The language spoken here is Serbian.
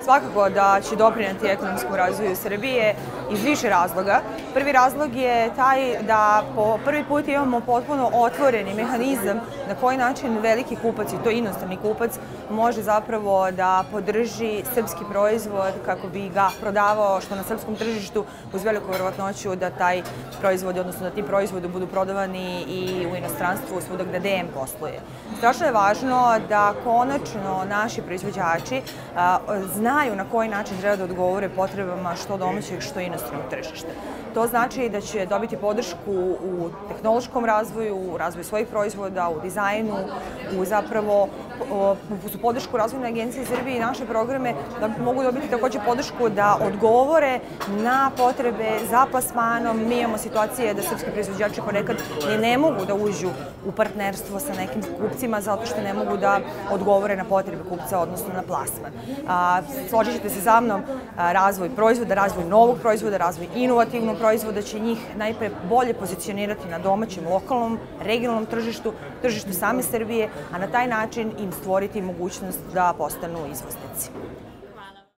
svakako da će doprineti ekonomskom razvoju Srbije iz više razloga. Prvi razlog je taj da po prvi put imamo potpuno otvoreni mehanizam na koji način veliki kupac, i to inostrani kupac, može zapravo da podrži srpski proizvod kako bi ga prodavao što na srpskom tržištu, uz veliku verovatnoću da taj proizvod, odnosno da ti proizvodi budu prodavani i u inostranstvu, svuda gde DM posluje. Strašno je važno da konačno naši proizvođači znaju na koji način treba da odgovore potrebama što domaćeg, što inostranog tržišta. To znači da će dobiti podršku u tehnološkom razvoju, u razvoju svojih proizvoda, u dizajnu, u zapravo podršku Razvojne agencije Srbije i naše programe, da mogu dobiti takođe podršku da odgovore na potrebe za plasmanom. Mi imamo situacije da srpski proizvođači ponekad ne mogu da uđu u partnerstvo sa nekim kupcima zato što ne mogu da odgovore na potrebe kupca, odnosno na plasman. Složit ćete se sa mnom, razvoj proizvoda, razvoj novog proizvoda, razvoj inovativnog proizvoda će njih najpre bolje pozicionirati na domaćem, lokalnom, regionalnom tržištu, tržištu same Srbije, a na taj način im stvoriti mogućnost da postanu izvoznici.